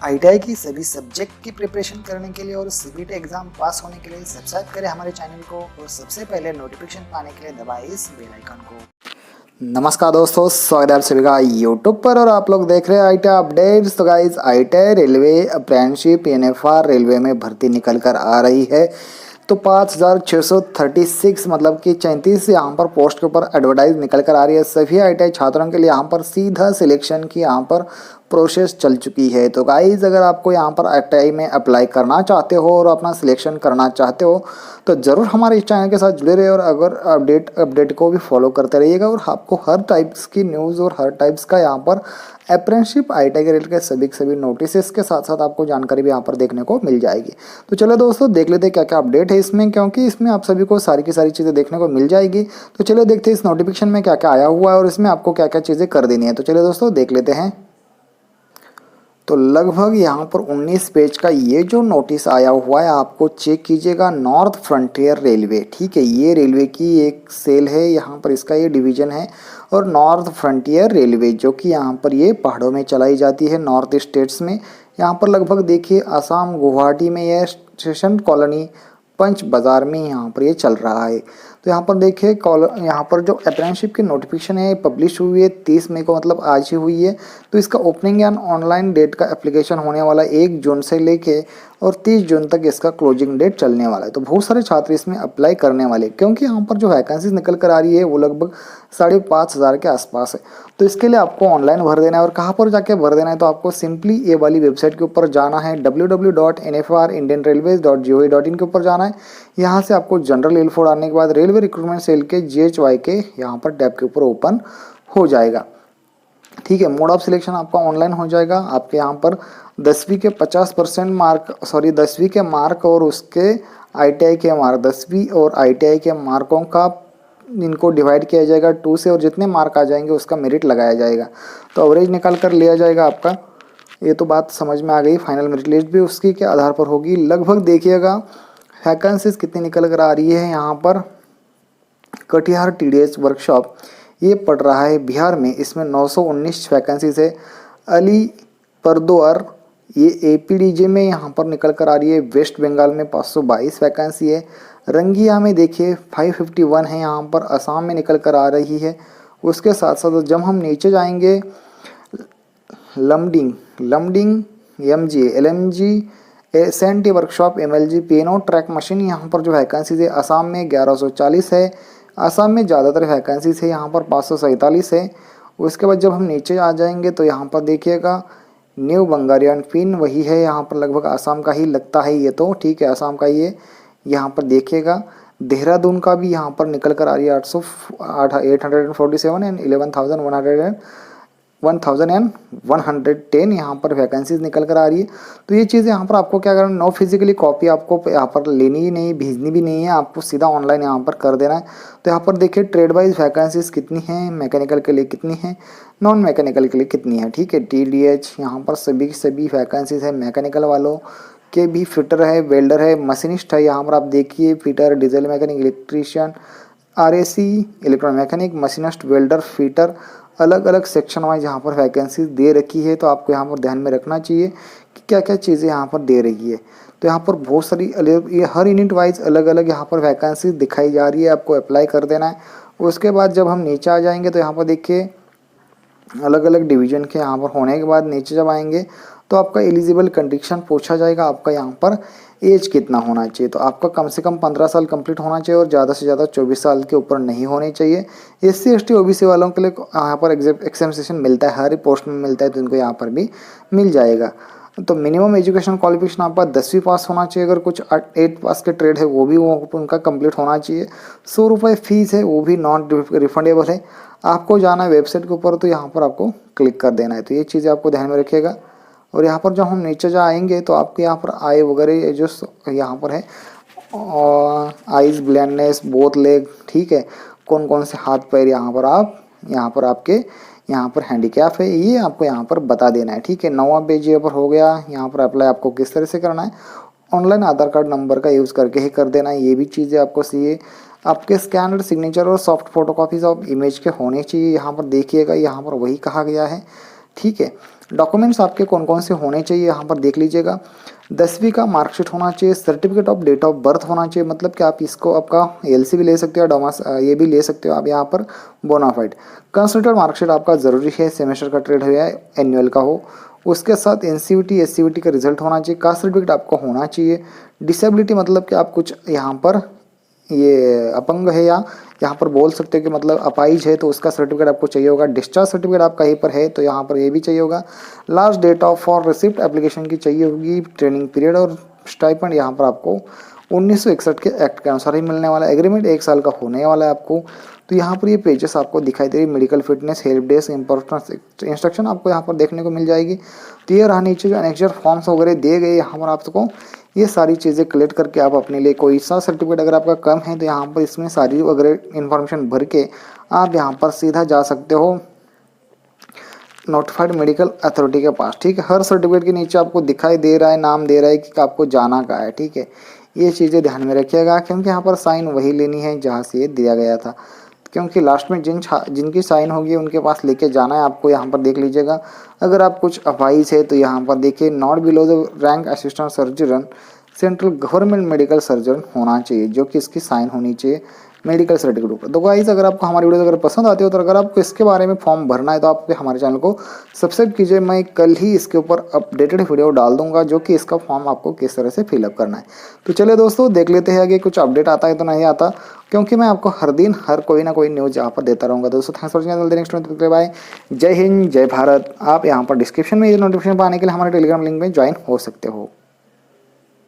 ITI की सभी subject की प्रिपरेशन करने के लिए और सीबीटी एग्जाम पास होने के लिए सब्सक्राइब करें हमारे चैनल को और सबसे पहले नोटिफिकेशन पाने के लिए दबाएं इस बेल आइकन को। नमस्कार दोस्तों, स्वागत है आप सभी का यूट्यूब पर और आप लोग देख रहे हैं आईटीआई अपडेट्स। तो guys, ITI railway apprenticeship NFR railway में भर्ती निकल कर आ रही है। तो 5636 मतलब कि 34 यहाँ पर पोस्ट के ऊपर एडवर्टाइज निकल कर आ रही है। सभी आईटीआई छात्रों के लिए यहाँ पर सीधा सिलेक्शन की यहाँ पर प्रोसेस चल चुकी है। तो गाइज, अगर आपको यहाँ पर आईटीआई में अप्लाई करना चाहते हो और अपना सिलेक्शन करना चाहते हो तो ज़रूर हमारे इस चैनल के साथ जुड़े रहिए और अगर अपडेट को भी फॉलो करते रहिएगा और आपको हर टाइप्स की न्यूज़ और हर टाइप्स का यहाँ पर अप्रेंटिसशिप आईटीआई के रिलेटेड के सभी नोटिस के साथ साथ आपको जानकारी भी यहाँ पर देखने को मिल जाएगी। तो चलो दोस्तों, देख लेते हैं क्या क्या अपडेट है इसमें, क्योंकि इसमें आप सभी को सारी की सारी चीज़ें देखने को मिल जाएगी। तो चलो देखते हैं इस नोटिफिकेशन में क्या क्या आया हुआ है और इसमें आपको क्या क्या चीज़ें कर देनी है। तो चलिए दोस्तों देख लेते हैं। तो लगभग यहाँ पर 19 पेज का ये जो नोटिस आया हुआ है आपको चेक कीजिएगा। नॉर्थ फ्रंटियर रेलवे, ठीक है, ये रेलवे की एक सेल है, यहाँ पर इसका ये डिवीज़न है। और नॉर्थ फ्रंटियर रेलवे जो कि यहाँ पर ये पहाड़ों में चलाई जाती है, नॉर्थ स्टेट्स में। यहाँ पर लगभग देखिए असम गुवाहाटी में यह स्टेशन कॉलोनी पंच बाज़ार में यहाँ पर ये चल रहा है। तो यहाँ पर देखिए यहाँ पर जो अप्रेंटिसशिप की नोटिफिकेशन है पब्लिश हुई है 30 मई को, मतलब आज ही हुई है। तो इसका ओपनिंग एंड ऑनलाइन डेट का एप्लीकेशन होने वाला 1 जून से लेके और 30 जून तक इसका क्लोजिंग डेट चलने वाला है। तो बहुत सारे छात्र इसमें अप्लाई करने वाले, क्योंकि यहाँ पर जो वैकेंसीज निकल कर आ रही है वो लगभग 5,500 के आसपास है। तो इसके लिए आपको ऑनलाइन भर देना है और कहाँ पर जाके भर देना है, तो आपको सिंपली ये वाली वेबसाइट के ऊपर जाना है, www.nfrindianrailways.gov.in के ऊपर जाना है। यहाँ से आपको जनरल इन्फो डालने के बाद रेलवे रिक्रूटमेंट सेल के GHY के यहाँ पर टैब के ऊपर ओपन हो जाएगा, ठीक है। मोड ऑफ सिलेक्शन आपका ऑनलाइन हो जाएगा। आपके यहाँ पर 10वीं के 50% मार्क, 10वीं के मार्क और उसके आईटीआई के मार्क, 10वीं और आईटीआई के मार्कों का इनको डिवाइड किया जाएगा 2 से और जितने मार्क आ जाएंगे उसका मेरिट लगाया जाएगा। तो एवरेज निकाल कर लिया जाएगा आपका। ये तो बात समझ में आ गई। फाइनल मेरिट लिस्ट भी उसकी के आधार पर होगी। लगभग देखिएगा वैकेंसीज कितनी निकल कर आ रही है। यहाँ पर कटिहार TDS वर्कशॉप ये पड़ रहा है बिहार में, इसमें 919 वैकेंसीज है। अलीपुरद्वार ये APDJ में यहाँ पर निकल कर आ रही है। वेस्ट बंगाल में 522 वैकेंसी है। रंगिया में देखिए 551 है, यहाँ पर असम में निकल कर आ रही है। उसके साथ साथ जब हम नीचे जाएंगे Lumding MG LMG SNT workshop MLG piano track machine, यहाँ पर जो वैकेंसीज है असम में 1140 है। असम में ज़्यादातर वैकेंसीज है, यहाँ पर 547 है। उसके बाद जब हम नीचे आ जाएंगे तो यहाँ पर देखिएगा न्यू बंगारियन पिन वही है, यहाँ पर लगभग असम का ही लगता है ये, तो ठीक है असम का ये। यहाँ पर देखिएगा देहरादून का भी यहाँ पर निकल कर आ रही है 847 एंड 1110 यहाँ पर वैकेंसीज निकल कर आ रही है। तो ये चीज़ें यहाँ पर आपको क्या करना, नो फिजिकली कॉपी आपको यहाँ पर लेनी ही नहीं, भेजनी भी नहीं है, आपको सीधा ऑनलाइन यहाँ पर कर देना है। तो यहाँ पर देखिए ट्रेड वाइज वैकेंसीज कितनी हैं, मैकेनिकल के लिए कितनी है, नॉन मैकेनिकल के लिए कितनी है, ठीक है। TDH यहाँ पर सभी वैकेंसीज है। मैकेनिकल वालों के भी फिटर है, वेल्डर है, मशीनिस्ट है। यहाँ पर आप देखिए fitter, diesel mechanic, electrician, RAC electron mechanic, machinist, welder, fitter, अलग अलग सेक्शन वाइज यहाँ पर वैकेंसीज दे रखी है। तो आपको यहाँ पर ध्यान में रखना चाहिए कि क्या क्या चीज़ें यहाँ पर दे रही है। तो यहाँ पर बहुत सारी ये हर यूनिट वाइज अलग अलग यहाँ पर वैकेंसीज दिखाई जा रही है, आपको अप्लाई कर देना है। उसके बाद जब हम नीचे आ जाएंगे तो यहाँ पर देखिए अलग अलग डिवीजन के यहाँ पर होने के बाद नीचे जब आएंगे तो आपका एलिजिबल कंडीशन पूछा जाएगा, आपका यहाँ पर एज कितना होना चाहिए। तो आपका कम से कम 15 साल कंप्लीट होना चाहिए और ज़्यादा से ज़्यादा 24 साल के ऊपर नहीं होने चाहिए। SC ST OBC वालों के लिए यहाँ पर एक्सेम्पशन मिलता है, हर पोस्ट में मिलता है, तो इनको यहाँ पर भी मिल जाएगा। तो मिनिमम एजुकेशन क्वालिफिकेशन आपका 10वीं पास होना चाहिए। अगर कुछ 8 पास के ट्रेड है वो भी उनका कंप्लीट होना चाहिए। 100 रुपये फीस है, वो भी नॉन रिफंडेबल है। आपको जाना है वेबसाइट के ऊपर, तो यहाँ पर आपको क्लिक कर देना है। तो ये चीज़ें आपको ध्यान में रखिएगा। और यहाँ पर जब हम नीचे जाएंगे तो आपके यहाँ पर आय वगैरह जो यहाँ पर है, आइज ब्लाइंडनेस, बोथ लेग, ठीक है, कौन कौन से हाथ पैर यहाँ पर आपके यहाँ पर हैंडीकैप है, ये आपको यहाँ पर बता देना है, ठीक है। 9वां पेज यहाँ पर हो गया। यहाँ पर अप्लाई आपको किस तरह से करना है, ऑनलाइन आधार कार्ड नंबर का यूज़ करके ही कर देना है। ये भी चीज़ें आपको चाहिए। आपके स्कैनर सिग्नेचर और सॉफ्ट फोटोकॉपीज ऑफ इमेज के होने चाहिए। यहाँ पर देखिएगा, यहाँ पर वही कहा गया है, ठीक है। डॉक्यूमेंट्स आपके कौन कौन से होने चाहिए यहाँ पर देख लीजिएगा। 10वीं का मार्कशीट होना चाहिए, certificate of date of birth होना चाहिए, मतलब कि आप इसको आपका एलसी भी ले सकते हो, डोमास ये भी ले सकते हो आप यहाँ पर बोनाफाइड। कंसल्टेड मार्कशीट आपका ज़रूरी है, सेमेस्टर का ट्रेड हो या एनुअल का हो। उसके साथ एनसीवीटी एससीवीटी का रिजल्ट होना चाहिए, कास्ट सर्टिफिकेट आपको होना चाहिए। डिसेबिलिटी मतलब कि आप कुछ यहाँ पर ये अपंग है या यहाँ पर बोल सकते हो कि मतलब अपाइज है तो उसका सर्टिफिकेट आपको चाहिए होगा। डिस्चार्ज सर्टिफिकेट आप कहीं पर है तो यहाँ पर ये भी चाहिए होगा। Last date of for receipt application की चाहिए होगी। ट्रेनिंग पीरियड और स्टाइपेंड यहाँ पर आपको 1961 के एक्ट के अनुसार ही मिलने वाला है। एग्रीमेंट 1 साल का होने वाला है आपको। तो यहाँ पर ये पेजेस आपको दिखाई दे रही, medical fitness, help desk, important instruction आपको यहाँ पर देखने को मिल जाएगी। तो ये रहा नीचे जो एनेक्चर फॉर्म्स वगैरह दिए गए, यहाँ पर आपको ये सारी चीज़ें कलेक्ट करके आप अपने लिए कोई सा सर्टिफिकेट अगर आपका कम है तो यहाँ पर इसमें सारी वगैरह इन्फॉर्मेशन भर के आप यहाँ पर सीधा जा सकते हो नोटिफाइड मेडिकल अथॉरिटी के पास। ठीक है, हर सर्टिफिकेट के नीचे आपको दिखाई दे रहा है, नाम दे रहा है कि आपको जाना कहाँ है। ठीक है, ये चीज़ें ध्यान में रखिएगा क्योंकि यहाँ पर साइन वही लेनी है जहाँ से ये दिया गया था, क्योंकि लास्ट में जिनकी साइन होगी उनके पास लेके जाना है आपको। यहाँ पर देख लीजिएगा, अगर आप कुछ अपाइज है तो यहाँ पर देखिए not below the rank assistant surgeon central government medical surgeon होना चाहिए, जो कि इसकी साइन होनी चाहिए मेडिकल सर्टिफिकेट ऊपर। तो गाइस, अगर आपको हमारी वीडियो अगर पसंद आती हो तो अगर आपको इसके बारे में फॉर्म भरना है तो आप हमारे चैनल को सब्सक्राइब कीजिए। मैं कल ही इसके ऊपर अपडेटेड वीडियो डाल दूंगा जो कि इसका फॉर्म आपको किस तरह से फिलअप करना है। तो चलिए दोस्तों, देख लेते हैं आगे कुछ अपडेट आता है तो नहीं आता, क्योंकि मैं आपको हर दिन हर कोई ना कोई न्यूज़ यहाँ पर देता रहूँगा। दोस्तों thanks for watching, next video, bye, जय हिंद जय भारत। आप यहाँ पर डिस्क्रिप्शन में ये नोटिफिकेशन पाने के लिए हमारे टेलीग्राम लिंक में ज्वाइन हो सकते हो।